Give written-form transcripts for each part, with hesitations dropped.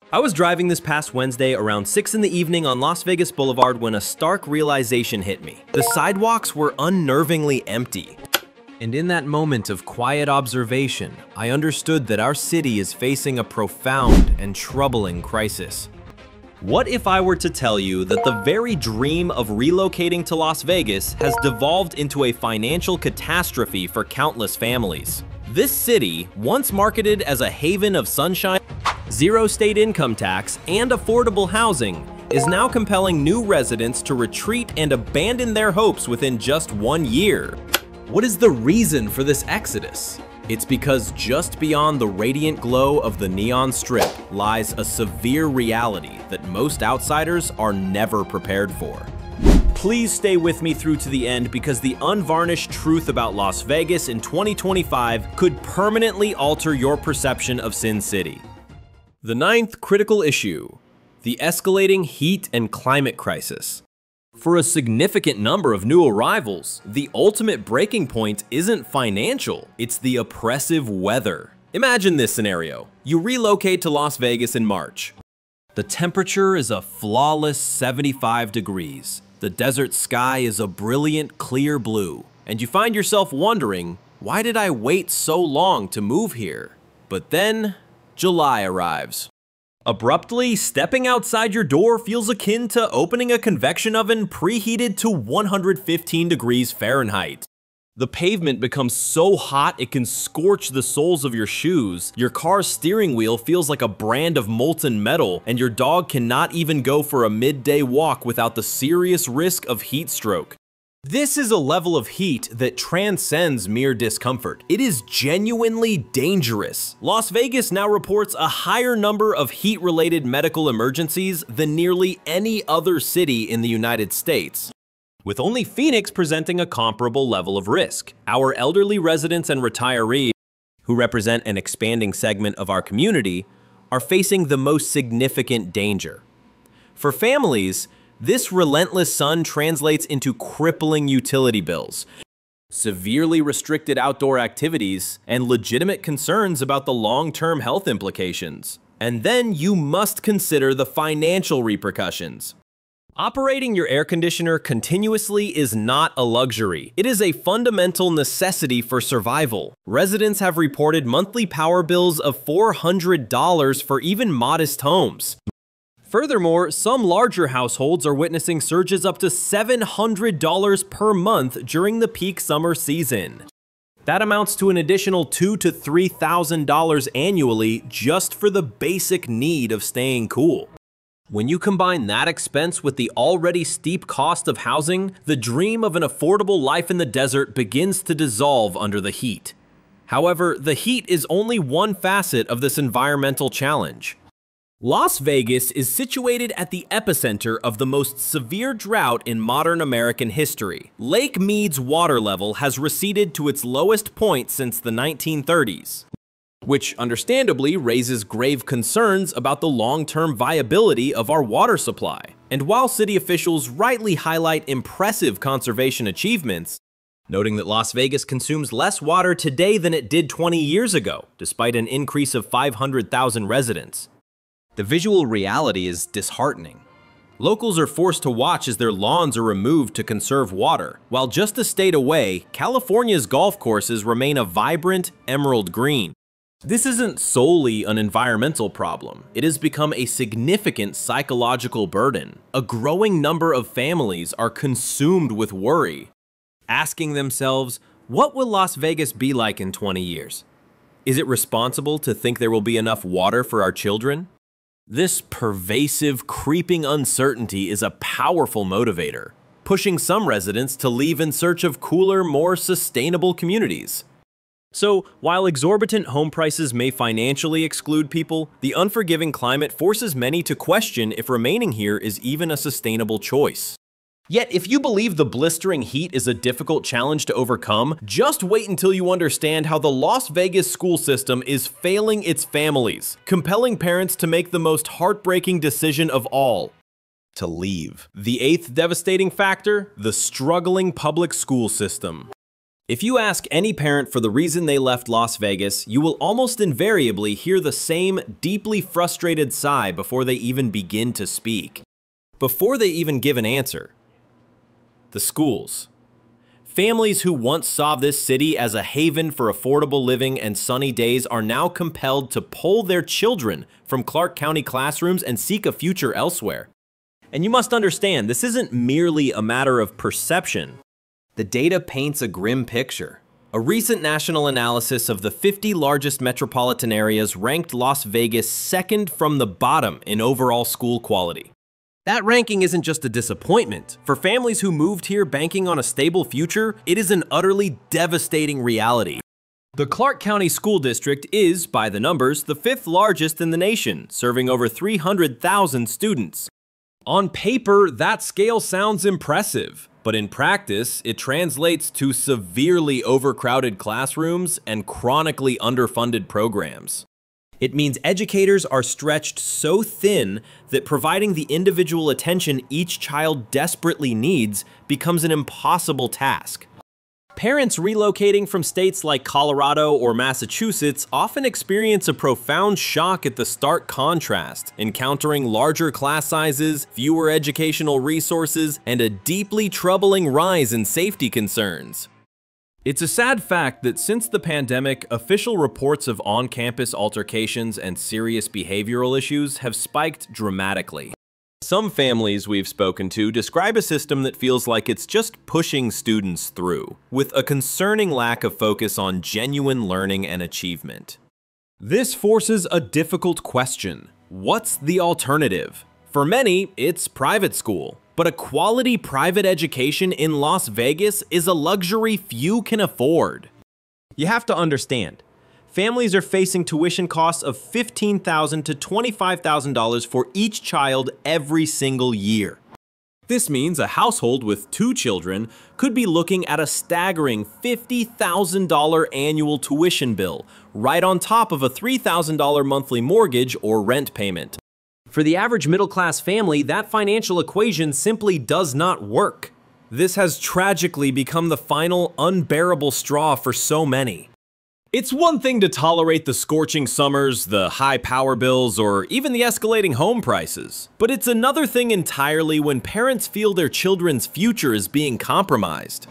I was driving this past Wednesday around 6 in the evening on Las Vegas Boulevard when a stark realization hit me. The sidewalks were unnervingly empty. And in that moment of quiet observation, I understood that our city is facing a profound and troubling crisis. What if I were to tell you that the very dream of relocating to Las Vegas has devolved into a financial catastrophe for countless families? This city, once marketed as a haven of sunshine, zero state income tax, and affordable housing, is now compelling new residents to retreat and abandon their hopes within just 1 year. What is the reason for this exodus? It's because just beyond the radiant glow of the neon strip lies a severe reality that most outsiders are never prepared for. Please stay with me through to the end because the unvarnished truth about Las Vegas in 2025 could permanently alter your perception of Sin City. The ninth critical issue: the escalating heat and climate crisis. For a significant number of new arrivals, the ultimate breaking point isn't financial, it's the oppressive weather. Imagine this scenario. You relocate to Las Vegas in March. The temperature is a flawless 75 degrees. The desert sky is a brilliant clear blue. And you find yourself wondering, why did I wait so long to move here? But then, July arrives. Abruptly, stepping outside your door feels akin to opening a convection oven preheated to 115 degrees Fahrenheit. The pavement becomes so hot it can scorch the soles of your shoes, your car's steering wheel feels like a brand of molten metal, and your dog cannot even go for a midday walk without the serious risk of heat stroke. This is a level of heat that transcends mere discomfort. It is genuinely dangerous. Las Vegas now reports a higher number of heat-related medical emergencies than nearly any other city in the United States, with only Phoenix presenting a comparable level of risk. Our elderly residents and retirees, who represent an expanding segment of our community, are facing the most significant danger. For families, this relentless sun translates into crippling utility bills, severely restricted outdoor activities, and legitimate concerns about the long-term health implications. And then you must consider the financial repercussions. Operating your air conditioner continuously is not a luxury. It is a fundamental necessity for survival. Residents have reported monthly power bills of $400 for even modest homes. Furthermore, some larger households are witnessing surges up to $700 per month during the peak summer season. That amounts to an additional $2,000 to $3,000 annually just for the basic need of staying cool. When you combine that expense with the already steep cost of housing, the dream of an affordable life in the desert begins to dissolve under the heat. However, the heat is only one facet of this environmental challenge. Las Vegas is situated at the epicenter of the most severe drought in modern American history. Lake Mead's water level has receded to its lowest point since the 1930s, which understandably raises grave concerns about the long-term viability of our water supply. And while city officials rightly highlight impressive conservation achievements, noting that Las Vegas consumes less water today than it did 20 years ago, despite an increase of 500,000 residents, the visual reality is disheartening. Locals are forced to watch as their lawns are removed to conserve water, while just a state away, California's golf courses remain a vibrant emerald green. This isn't solely an environmental problem. It has become a significant psychological burden. A growing number of families are consumed with worry, asking themselves, what will Las Vegas be like in 20 years? Is it responsible to think there will be enough water for our children? This pervasive, creeping uncertainty is a powerful motivator, pushing some residents to leave in search of cooler, more sustainable communities. So, while exorbitant home prices may financially exclude people, the unforgiving climate forces many to question if remaining here is even a sustainable choice. Yet, if you believe the blistering heat is a difficult challenge to overcome, just wait until you understand how the Las Vegas school system is failing its families, compelling parents to make the most heartbreaking decision of all: to leave. The eighth devastating factor: the struggling public school system. If you ask any parent for the reason they left Las Vegas, you will almost invariably hear the same deeply frustrated sigh before they even begin to speak. Before they even give an answer. The schools. Families who once saw this city as a haven for affordable living and sunny days are now compelled to pull their children from Clark County classrooms and seek a future elsewhere. And you must understand, this isn't merely a matter of perception. The data paints a grim picture. A recent national analysis of the 50 largest metropolitan areas ranked Las Vegas second from the bottom in overall school quality. That ranking isn't just a disappointment. For families who moved here banking on a stable future, it is an utterly devastating reality. The Clark County School District is, by the numbers, the 5th largest in the nation, serving over 300,000 students. On paper, that scale sounds impressive, but in practice, it translates to severely overcrowded classrooms and chronically underfunded programs. It means educators are stretched so thin that providing the individual attention each child desperately needs becomes an impossible task. Parents relocating from states like Colorado or Massachusetts often experience a profound shock at the stark contrast, encountering larger class sizes, fewer educational resources, and a deeply troubling rise in safety concerns. It's a sad fact that since the pandemic, official reports of on-campus altercations and serious behavioral issues have spiked dramatically. Some families we've spoken to describe a system that feels like it's just pushing students through, with a concerning lack of focus on genuine learning and achievement. This forces a difficult question. What's the alternative? For many, it's private school. But a quality private education in Las Vegas is a luxury few can afford. You have to understand, families are facing tuition costs of $15,000 to $25,000 for each child every single year. This means a household with 2 children could be looking at a staggering $50,000 annual tuition bill, right on top of a $3,000 monthly mortgage or rent payment. For the average middle-class family, that financial equation simply does not work. This has tragically become the final unbearable straw for so many. It's one thing to tolerate the scorching summers, the high power bills, or even the escalating home prices. But it's another thing entirely when parents feel their children's future is being compromised.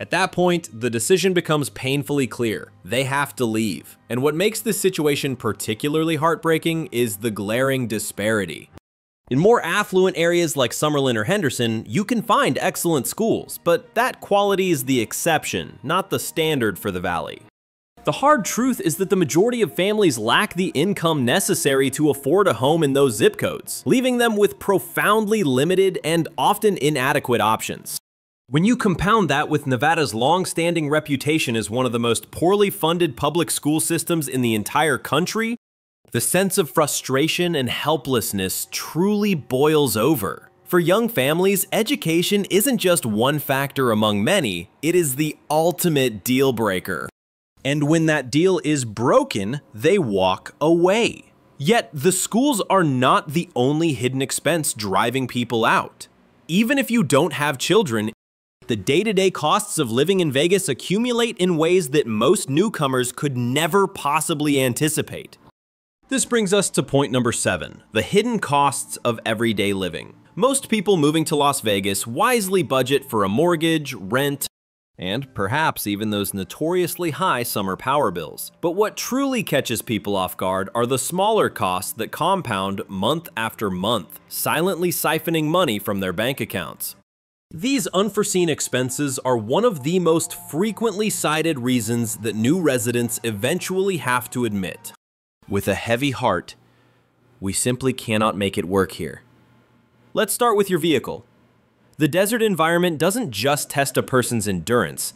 At that point, the decision becomes painfully clear. They have to leave. And what makes this situation particularly heartbreaking is the glaring disparity. In more affluent areas like Summerlin or Henderson, you can find excellent schools, but that quality is the exception, not the standard for the valley. The hard truth is that the majority of families lack the income necessary to afford a home in those zip codes, leaving them with profoundly limited and often inadequate options. When you compound that with Nevada's long-standing reputation as one of the most poorly funded public school systems in the entire country, the sense of frustration and helplessness truly boils over. For young families, education isn't just one factor among many, it is the ultimate deal breaker. And when that deal is broken, they walk away. Yet, the schools are not the only hidden expense driving people out. Even if you don't have children, the day-to-day costs of living in Vegas accumulate in ways that most newcomers could never possibly anticipate. This brings us to point number 7, the hidden costs of everyday living. Most people moving to Las Vegas wisely budget for a mortgage, rent, and perhaps even those notoriously high summer power bills. But what truly catches people off guard are the smaller costs that compound month after month, silently siphoning money from their bank accounts. These unforeseen expenses are one of the most frequently cited reasons that new residents eventually have to admit, with a heavy heart, we simply cannot make it work here. Let's start with your vehicle. The desert environment doesn't just test a person's endurance,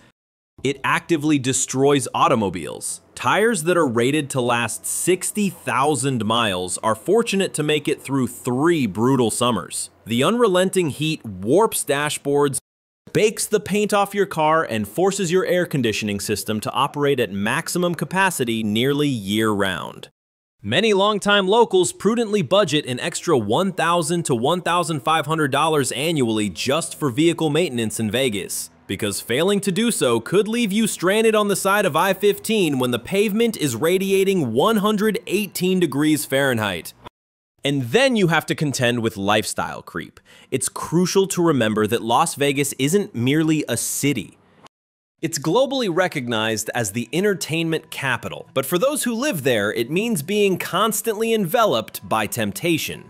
it actively destroys automobiles. Tires that are rated to last 60,000 miles are fortunate to make it through 3 brutal summers. The unrelenting heat warps dashboards, bakes the paint off your car, and forces your air conditioning system to operate at maximum capacity nearly year-round. Many longtime locals prudently budget an extra $1,000 to $1,500 annually just for vehicle maintenance in Vegas, because failing to do so could leave you stranded on the side of I-15 when the pavement is radiating 118 degrees Fahrenheit. And then you have to contend with lifestyle creep. It's crucial to remember that Las Vegas isn't merely a city. It's globally recognized as the entertainment capital, but for those who live there, it means being constantly enveloped by temptation.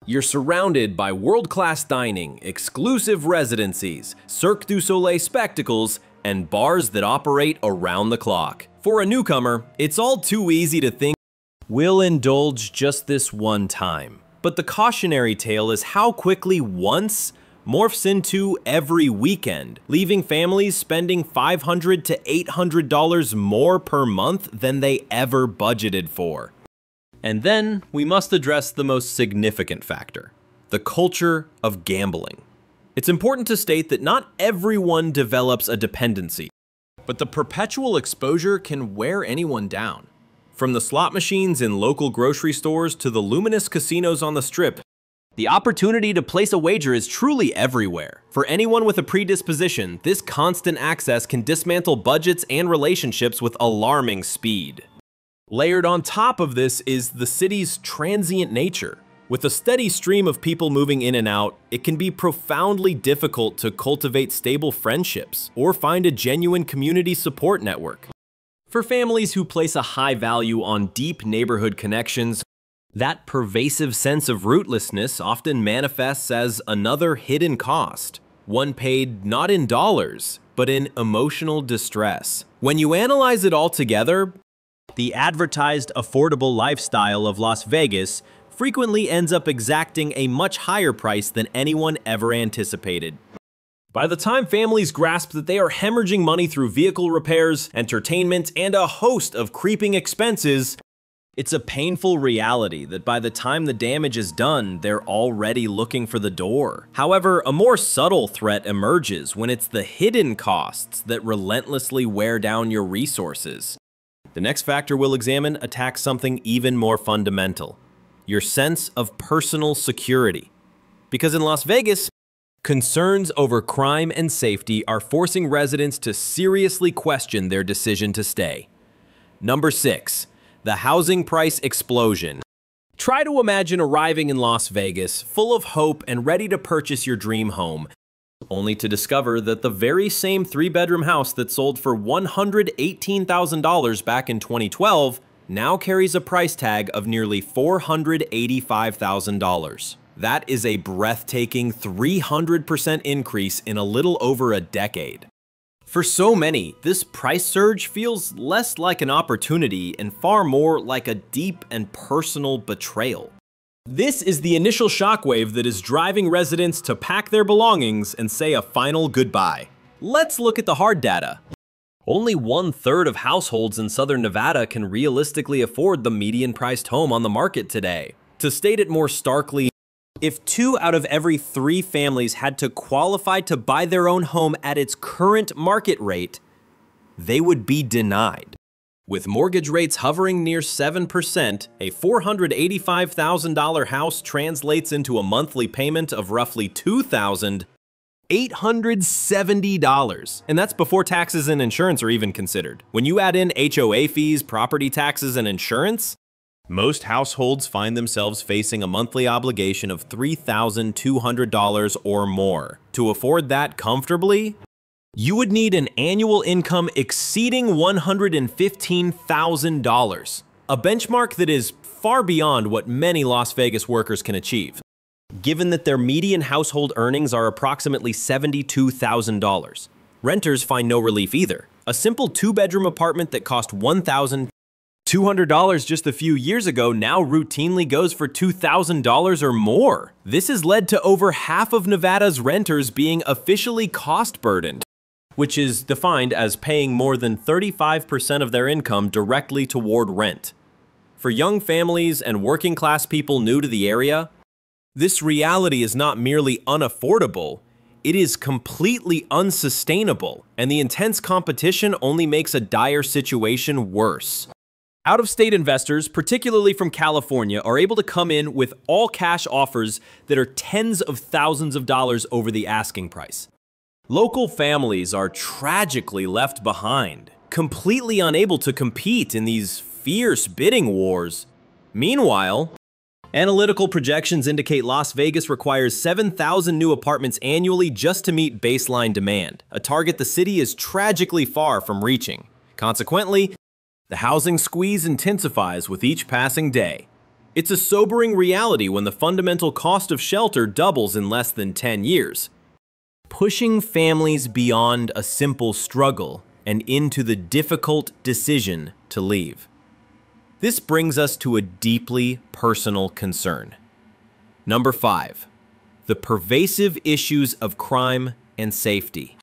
You're surrounded by world-class dining, exclusive residencies, Cirque du Soleil spectacles, and bars that operate around the clock. For a newcomer, it's all too easy to think we'll indulge just this one time. But the cautionary tale is how quickly once morphs into every weekend, leaving families spending $500 to $800 more per month than they ever budgeted for. And then we must address the most significant factor: the culture of gambling. It's important to state that not everyone develops a dependency, but the perpetual exposure can wear anyone down. From the slot machines in local grocery stores to the luminous casinos on the Strip, the opportunity to place a wager is truly everywhere. For anyone with a predisposition, this constant access can dismantle budgets and relationships with alarming speed. Layered on top of this is the city's transient nature. With a steady stream of people moving in and out, it can be profoundly difficult to cultivate stable friendships or find a genuine community support network. For families who place a high value on deep neighborhood connections, that pervasive sense of rootlessness often manifests as another hidden cost, one paid not in dollars, but in emotional distress. When you analyze it all together, the advertised affordable lifestyle of Las Vegas frequently ends up exacting a much higher price than anyone ever anticipated. By the time families grasp that they are hemorrhaging money through vehicle repairs, entertainment, and a host of creeping expenses, it's a painful reality that by the time the damage is done, they're already looking for the door. However, a more subtle threat emerges when it's the hidden costs that relentlessly wear down your resources. The next factor we'll examine attacks something even more fundamental: your sense of personal security. Because in Las Vegas, concerns over crime and safety are forcing residents to seriously question their decision to stay. Number 6. The housing price explosion. Try to imagine arriving in Las Vegas, full of hope and ready to purchase your dream home, only to discover that the very same 3-bedroom house that sold for $118,000 back in 2012 now carries a price tag of nearly $485,000. That is a breathtaking 300% increase in a little over a decade. For so many, this price surge feels less like an opportunity and far more like a deep and personal betrayal. This is the initial shockwave that is driving residents to pack their belongings and say a final goodbye. Let's look at the hard data. Only 1/3 of households in Southern Nevada can realistically afford the median-priced home on the market today. To state it more starkly, if 2 out of every 3 families had to qualify to buy their own home at its current market rate, they would be denied. With mortgage rates hovering near 7%, a $485,000 house translates into a monthly payment of roughly $2,870. And that's before taxes and insurance are even considered. When you add in HOA fees, property taxes, and insurance, most households find themselves facing a monthly obligation of $3,200 or more. To afford that comfortably, you would need an annual income exceeding $115,000, a benchmark that is far beyond what many Las Vegas workers can achieve. Given that their median household earnings are approximately $72,000, renters find no relief either. A simple 2-bedroom apartment that cost $1,200 just a few years ago now routinely goes for $2,000 or more. This has led to over half of Nevada's renters being officially cost-burdened, which is defined as paying more than 35% of their income directly toward rent. For young families and working-class people new to the area, this reality is not merely unaffordable, it is completely unsustainable, and the intense competition only makes a dire situation worse. Out-of-state investors, particularly from California, are able to come in with all-cash offers that are tens of thousands of dollars over the asking price. Local families are tragically left behind, completely unable to compete in these fierce bidding wars. Meanwhile, analytical projections indicate Las Vegas requires 7,000 new apartments annually just to meet baseline demand, a target the city is tragically far from reaching. Consequently, the housing squeeze intensifies with each passing day. It's a sobering reality when the fundamental cost of shelter doubles in less than 10 years, pushing families beyond a simple struggle and into the difficult decision to leave. This brings us to a deeply personal concern. Number 5, the pervasive issues of crime and safety.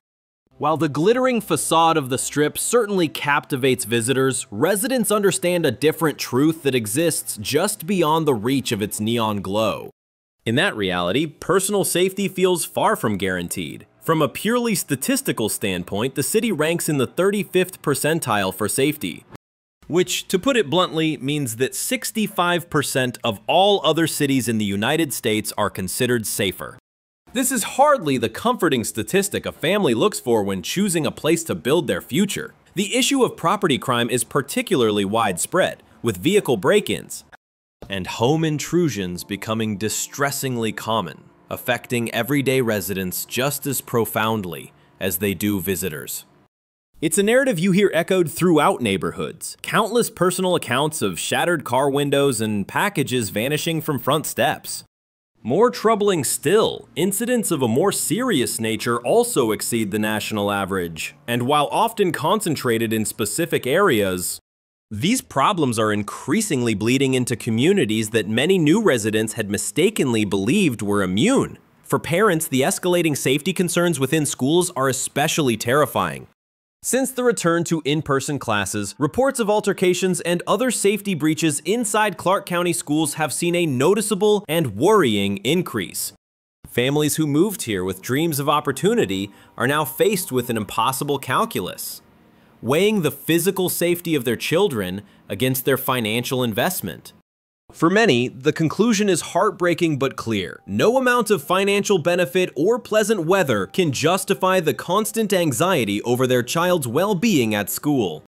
While the glittering facade of the Strip certainly captivates visitors, residents understand a different truth that exists just beyond the reach of its neon glow. In that reality, personal safety feels far from guaranteed. From a purely statistical standpoint, the city ranks in the 35th percentile for safety, which, to put it bluntly, means that 65% of all other cities in the United States are considered safer. This is hardly the comforting statistic a family looks for when choosing a place to build their future. The issue of property crime is particularly widespread, with vehicle break-ins and home intrusions becoming distressingly common, affecting everyday residents just as profoundly as they do visitors. It's a narrative you hear echoed throughout neighborhoods. Countless personal accounts of shattered car windows and packages vanishing from front steps. More troubling still, incidents of a more serious nature also exceed the national average, and while often concentrated in specific areas, these problems are increasingly bleeding into communities that many new residents had mistakenly believed were immune. For parents, the escalating safety concerns within schools are especially terrifying. Since the return to in-person classes, reports of altercations and other safety breaches inside Clark County schools have seen a noticeable and worrying increase. Families who moved here with dreams of opportunity are now faced with an impossible calculus, weighing the physical safety of their children against their financial investment. For many, the conclusion is heartbreaking but clear. No amount of financial benefit or pleasant weather can justify the constant anxiety over their child's well-being at school.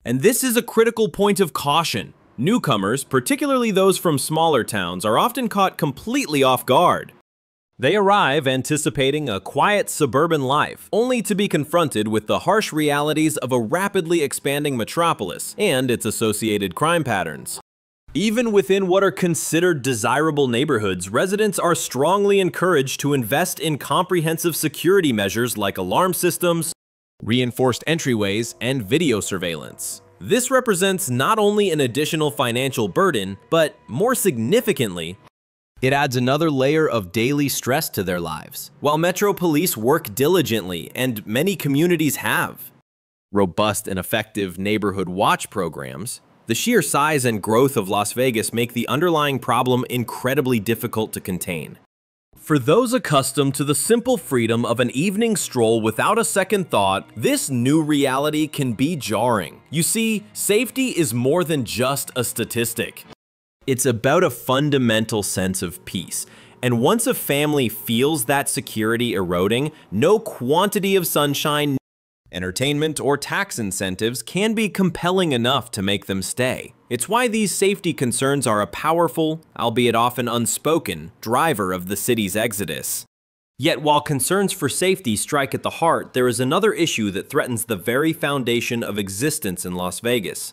And this is a critical point of caution. Newcomers, particularly those from smaller towns, are often caught completely off guard. They arrive anticipating a quiet suburban life, only to be confronted with the harsh realities of a rapidly expanding metropolis and its associated crime patterns. Even within what are considered desirable neighborhoods, residents are strongly encouraged to invest in comprehensive security measures like alarm systems, reinforced entryways, and video surveillance. This represents not only an additional financial burden, but more significantly, it adds another layer of daily stress to their lives. While Metro Police work diligently, and many communities have robust and effective neighborhood watch programs, the sheer size and growth of Las Vegas make the underlying problem incredibly difficult to contain. For those accustomed to the simple freedom of an evening stroll without a second thought, this new reality can be jarring. You see, safety is more than just a statistic. It's about a fundamental sense of peace. And once a family feels that security eroding, no quantity of sunshine, entertainment, or tax incentives can be compelling enough to make them stay. It's why these safety concerns are a powerful, albeit often unspoken, driver of the city's exodus. Yet while concerns for safety strike at the heart, there is another issue that threatens the very foundation of existence in Las Vegas.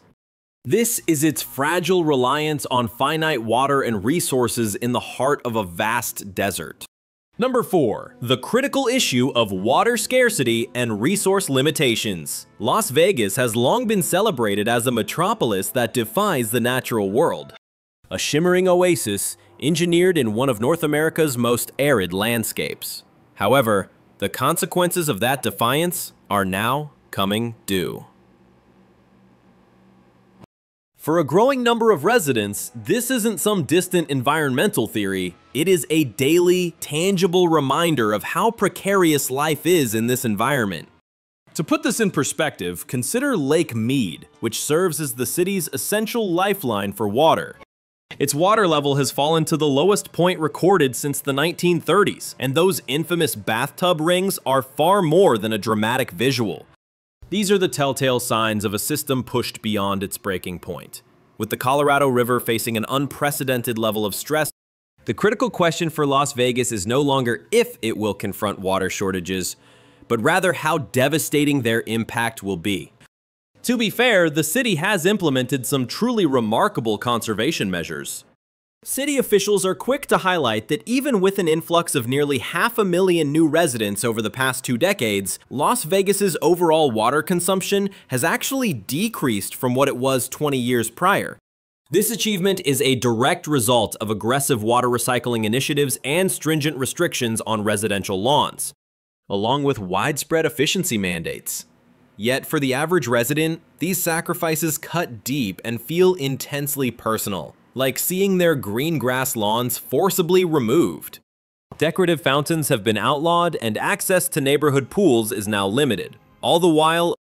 This is its fragile reliance on finite water and resources in the heart of a vast desert. Number 4, the critical issue of water scarcity and resource limitations. Las Vegas has long been celebrated as a metropolis that defies the natural world. A shimmering oasis engineered in one of North America's most arid landscapes. However, the consequences of that defiance are now coming due. For a growing number of residents, this isn't some distant environmental theory. It is a daily, tangible reminder of how precarious life is in this environment. To put this in perspective, consider Lake Mead, which serves as the city's essential lifeline for water. Its water level has fallen to the lowest point recorded since the 1930s, and those infamous bathtub rings are far more than a dramatic visual. These are the telltale signs of a system pushed beyond its breaking point. With the Colorado River facing an unprecedented level of stress, the critical question for Las Vegas is no longer if it will confront water shortages, but rather how devastating their impact will be. To be fair, the city has implemented some truly remarkable conservation measures. City officials are quick to highlight that even with an influx of nearly 500,000 new residents over the past 2 decades, Las Vegas's overall water consumption has actually decreased from what it was 20 years prior. This achievement is a direct result of aggressive water recycling initiatives and stringent restrictions on residential lawns, along with widespread efficiency mandates. Yet for the average resident, these sacrifices cut deep and feel intensely personal, like seeing their green grass lawns forcibly removed. Decorative fountains have been outlawed and access to neighborhood pools is now limited. All the while,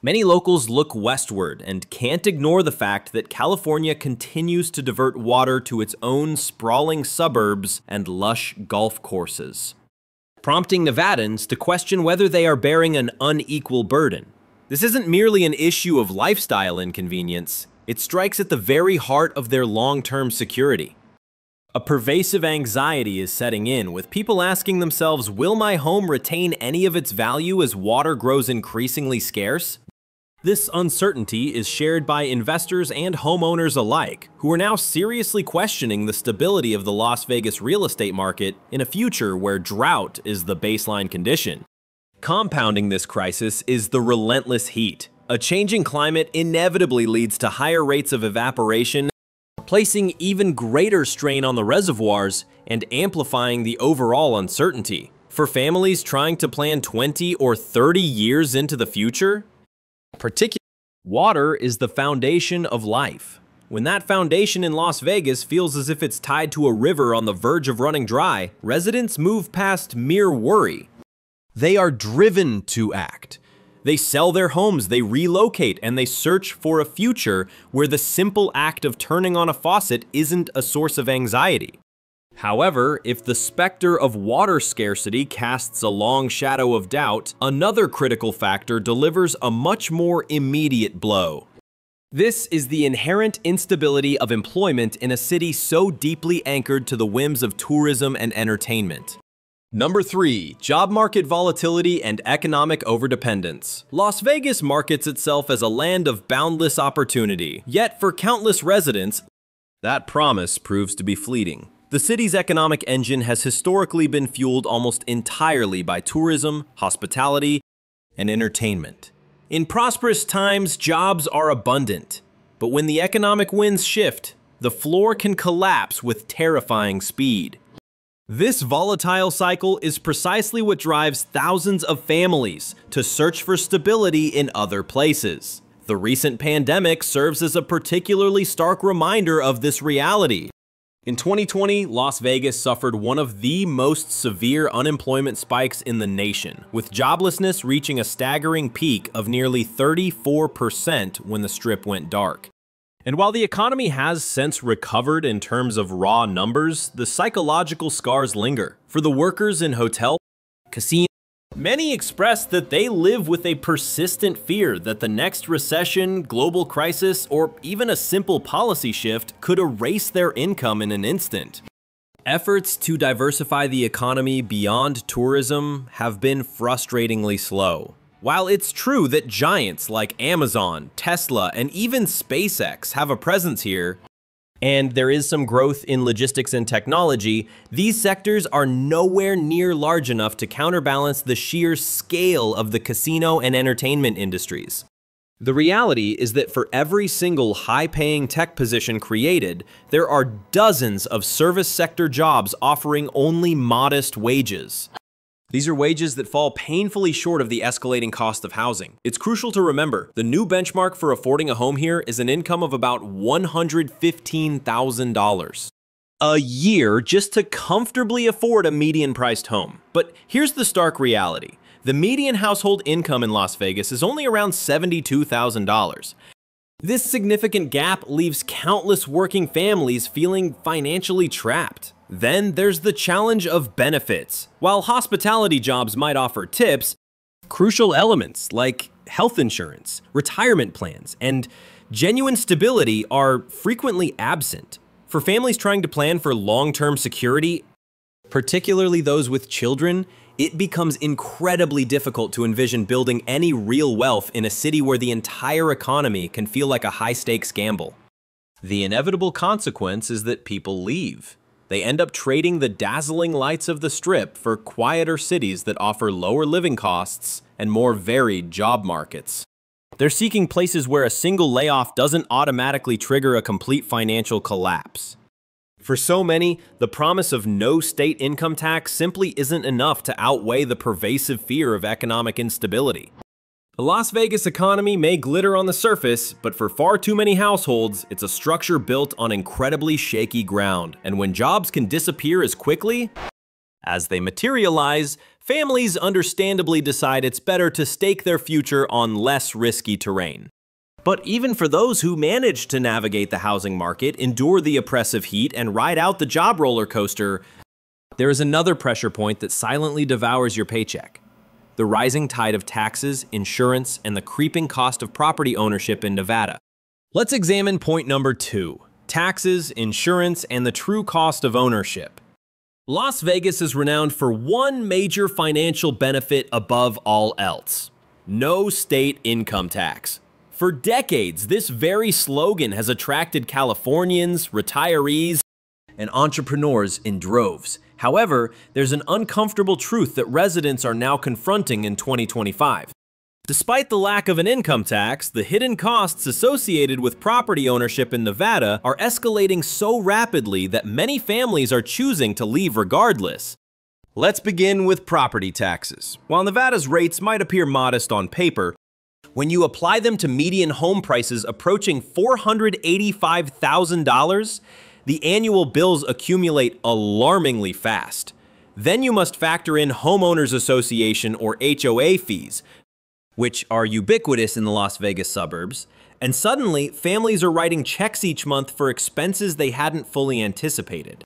many locals look westward and can't ignore the fact that California continues to divert water to its own sprawling suburbs and lush golf courses, prompting Nevadans to question whether they are bearing an unequal burden. This isn't merely an issue of lifestyle inconvenience, it strikes at the very heart of their long-term security. A pervasive anxiety is setting in, with people asking themselves, will my home retain any of its value as water grows increasingly scarce? This uncertainty is shared by investors and homeowners alike, who are now seriously questioning the stability of the Las Vegas real estate market in a future where drought is the baseline condition. Compounding this crisis is the relentless heat. A changing climate inevitably leads to higher rates of evaporation, placing even greater strain on the reservoirs and amplifying the overall uncertainty. For families trying to plan 20 or 30 years into the future, water is the foundation of life. When that foundation in Las Vegas feels as if it's tied to a river on the verge of running dry, residents move past mere worry. They are driven to act. They sell their homes, they relocate, and they search for a future where the simple act of turning on a faucet isn't a source of anxiety. However, if the specter of water scarcity casts a long shadow of doubt, another critical factor delivers a much more immediate blow. This is the inherent instability of employment in a city so deeply anchored to the whims of tourism and entertainment. Number 3. Job market volatility and economic overdependence. Las Vegas markets itself as a land of boundless opportunity, yet for countless residents, that promise proves to be fleeting. The city's economic engine has historically been fueled almost entirely by tourism, hospitality, and entertainment. In prosperous times, jobs are abundant, but when the economic winds shift, the floor can collapse with terrifying speed. This volatile cycle is precisely what drives thousands of families to search for stability in other places. The recent pandemic serves as a particularly stark reminder of this reality. In 2020, Las Vegas suffered one of the most severe unemployment spikes in the nation, with joblessness reaching a staggering peak of nearly 34% when the Strip went dark. And while the economy has since recovered in terms of raw numbers, the psychological scars linger. For the workers in hotel, casino, many express that they live with a persistent fear that the next recession, global crisis, or even a simple policy shift could erase their income in an instant. Efforts to diversify the economy beyond tourism have been frustratingly slow. While it's true that giants like Amazon, Tesla, and even SpaceX have a presence here, and there is some growth in logistics and technology, these sectors are nowhere near large enough to counterbalance the sheer scale of the casino and entertainment industries. The reality is that for every single high-paying tech position created, there are dozens of service sector jobs offering only modest wages. These are wages that fall painfully short of the escalating cost of housing. It's crucial to remember, the new benchmark for affording a home here is an income of about $115,000 a year just to comfortably afford a median-priced home. But here's the stark reality. The median household income in Las Vegas is only around $72,000. This significant gap leaves countless working families feeling financially trapped. Then there's the challenge of benefits. While hospitality jobs might offer tips, crucial elements like health insurance, retirement plans, and genuine stability are frequently absent. For families trying to plan for long-term security, particularly those with children, it becomes incredibly difficult to envision building any real wealth in a city where the entire economy can feel like a high-stakes gamble. The inevitable consequence is that people leave. They end up trading the dazzling lights of the Strip for quieter cities that offer lower living costs and more varied job markets. They're seeking places where a single layoff doesn't automatically trigger a complete financial collapse. For so many, the promise of no state income tax simply isn't enough to outweigh the pervasive fear of economic instability. The Las Vegas economy may glitter on the surface, but for far too many households, it's a structure built on incredibly shaky ground. And when jobs can disappear as quickly as they materialize, families understandably decide it's better to stake their future on less risky terrain. But even for those who manage to navigate the housing market, endure the oppressive heat, and ride out the job roller coaster, there is another pressure point that silently devours your paycheck: the rising tide of taxes, insurance, and the creeping cost of property ownership in Nevada. Let's examine point number 2: taxes, insurance, and the true cost of ownership. Las Vegas is renowned for one major financial benefit above all else: no state income tax. For decades, this very slogan has attracted Californians, retirees, and entrepreneurs in droves. However, there's an uncomfortable truth that residents are now confronting in 2025. Despite the lack of an income tax, the hidden costs associated with property ownership in Nevada are escalating so rapidly that many families are choosing to leave regardless. Let's begin with property taxes. While Nevada's rates might appear modest on paper, when you apply them to median home prices approaching $485,000, the annual bills accumulate alarmingly fast. Then you must factor in homeowners association or HOA fees, which are ubiquitous in the Las Vegas suburbs, and suddenly families are writing checks each month for expenses they hadn't fully anticipated.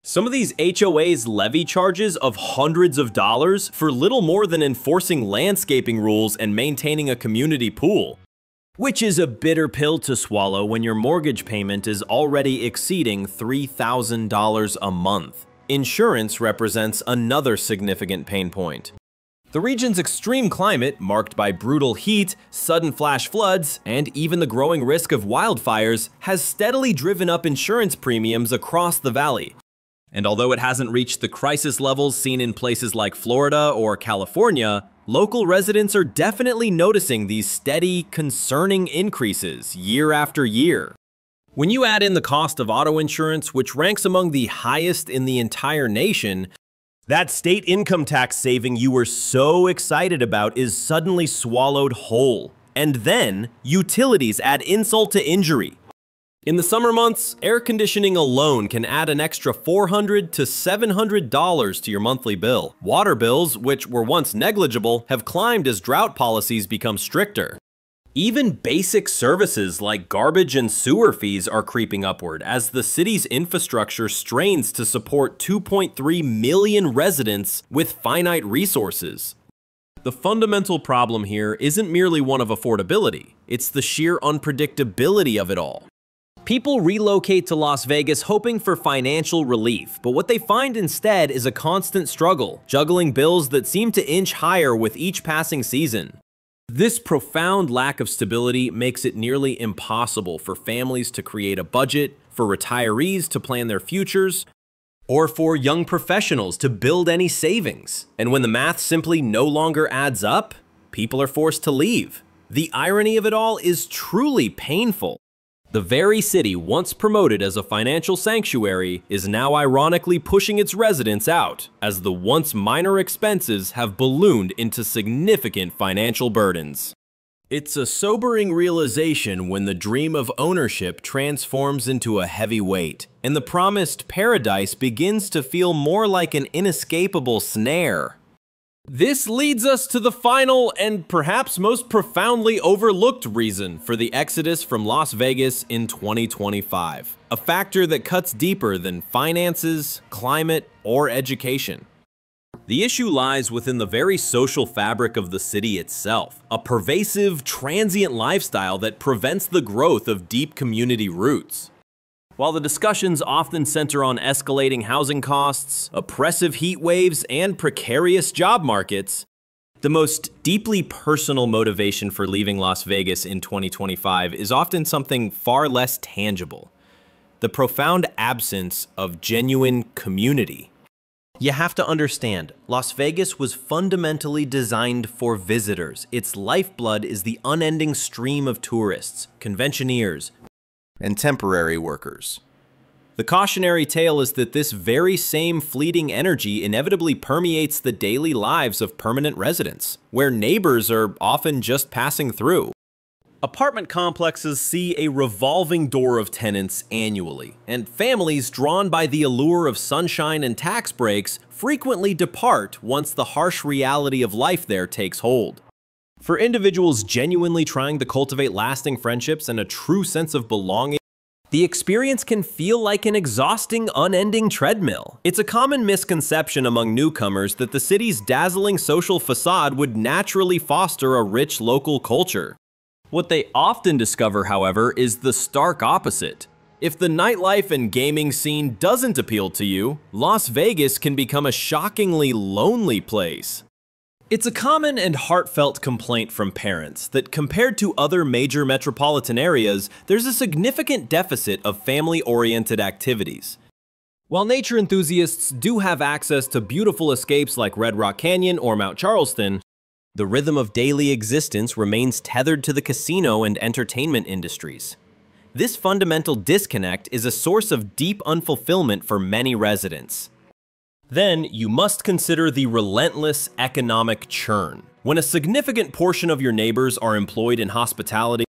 Some of these HOAs levy charges of hundreds of dollars for little more than enforcing landscaping rules and maintaining a community pool, which is a bitter pill to swallow when your mortgage payment is already exceeding $3,000 a month. Insurance represents another significant pain point. The region's extreme climate, marked by brutal heat, sudden flash floods, and even the growing risk of wildfires, has steadily driven up insurance premiums across the valley. And although it hasn't reached the crisis levels seen in places like Florida or California, local residents are definitely noticing these steady, concerning increases year after year. When you add in the cost of auto insurance, which ranks among the highest in the entire nation, that state income tax saving you were so excited about is suddenly swallowed whole. And then, utilities add insult to injury. In the summer months, air conditioning alone can add an extra $400 to $700 to your monthly bill. Water bills, which were once negligible, have climbed as drought policies become stricter. Even basic services like garbage and sewer fees are creeping upward as the city's infrastructure strains to support 2.3 million residents with finite resources. The fundamental problem here isn't merely one of affordability, it's the sheer unpredictability of it all. People relocate to Las Vegas hoping for financial relief, but what they find instead is a constant struggle, juggling bills that seem to inch higher with each passing season. This profound lack of stability makes it nearly impossible for families to create a budget, for retirees to plan their futures, or for young professionals to build any savings. And when the math simply no longer adds up, people are forced to leave. The irony of it all is truly painful. The very city once promoted as a financial sanctuary is now ironically pushing its residents out, as the once minor expenses have ballooned into significant financial burdens. It's a sobering realization when the dream of ownership transforms into a heavy weight, and the promised paradise begins to feel more like an inescapable snare. This leads us to the final and perhaps most profoundly overlooked reason for the exodus from Las Vegas in 2025, a factor that cuts deeper than finances, climate, or education. The issue lies within the very social fabric of the city itself, a pervasive, transient lifestyle that prevents the growth of deep community roots. While the discussions often center on escalating housing costs, oppressive heat waves, and precarious job markets, the most deeply personal motivation for leaving Las Vegas in 2025 is often something far less tangible: the profound absence of genuine community. You have to understand, Las Vegas was fundamentally designed for visitors. Its lifeblood is the unending stream of tourists, conventioneers, and temporary workers. The cautionary tale is that this very same fleeting energy inevitably permeates the daily lives of permanent residents, where neighbors are often just passing through. Apartment complexes see a revolving door of tenants annually, and families drawn by the allure of sunshine and tax breaks frequently depart once the harsh reality of life there takes hold. For individuals genuinely trying to cultivate lasting friendships and a true sense of belonging, the experience can feel like an exhausting, unending treadmill. It's a common misconception among newcomers that the city's dazzling social facade would naturally foster a rich local culture. What they often discover, however, is the stark opposite. If the nightlife and gaming scene doesn't appeal to you, Las Vegas can become a shockingly lonely place. It's a common and heartfelt complaint from parents that compared to other major metropolitan areas, there's a significant deficit of family-oriented activities. While nature enthusiasts do have access to beautiful escapes like Red Rock Canyon or Mount Charleston, the rhythm of daily existence remains tethered to the casino and entertainment industries. This fundamental disconnect is a source of deep unfulfillment for many residents. Then, you must consider the relentless economic churn. When a significant portion of your neighbors are employed in hospitality,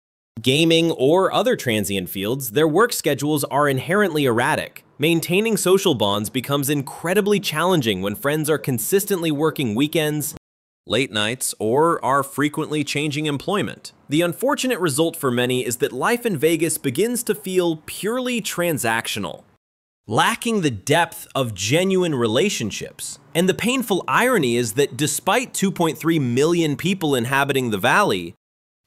gaming, or other transient fields, their work schedules are inherently erratic. Maintaining social bonds becomes incredibly challenging when friends are consistently working weekends, late nights, or are frequently changing employment. The unfortunate result for many is that life in Vegas begins to feel purely transactional, lacking the depth of genuine relationships. And the painful irony is that despite 2.3 million people inhabiting the valley,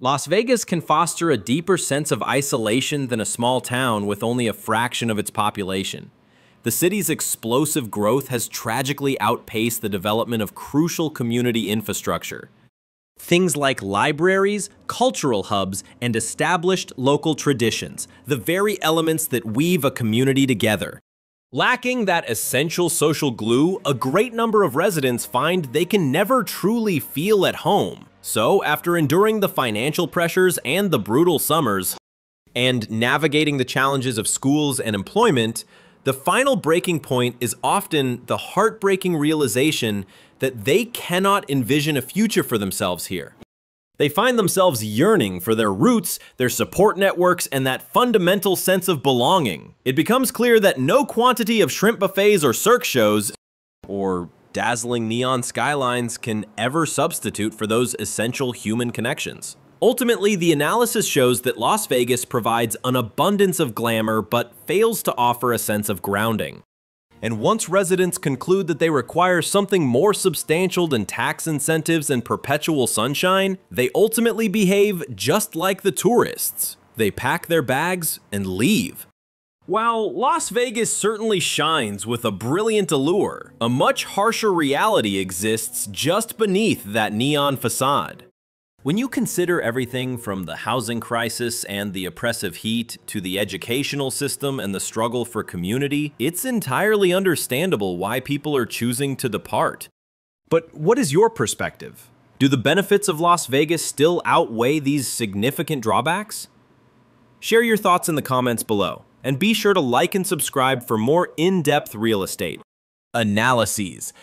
Las Vegas can foster a deeper sense of isolation than a small town with only a fraction of its population. The city's explosive growth has tragically outpaced the development of crucial community infrastructure. Things like libraries, cultural hubs, and established local traditions, the very elements that weave a community together. Lacking that essential social glue, a great number of residents find they can never truly feel at home. So, after enduring the financial pressures and the brutal summers, and navigating the challenges of schools and employment, the final breaking point is often the heartbreaking realization that they cannot envision a future for themselves here. They find themselves yearning for their roots, their support networks, and that fundamental sense of belonging. It becomes clear that no quantity of shrimp buffets or cirque shows, or dazzling neon skylines, can ever substitute for those essential human connections. Ultimately, the analysis shows that Las Vegas provides an abundance of glamour but fails to offer a sense of grounding. And once residents conclude that they require something more substantial than tax incentives and perpetual sunshine, they ultimately behave just like the tourists. They pack their bags and leave. While Las Vegas certainly shines with a brilliant allure, a much harsher reality exists just beneath that neon facade. When you consider everything from the housing crisis and the oppressive heat to the educational system and the struggle for community, it's entirely understandable why people are choosing to depart. But what is your perspective? Do the benefits of Las Vegas still outweigh these significant drawbacks? Share your thoughts in the comments below, and be sure to like and subscribe for more in-depth real estate analyses.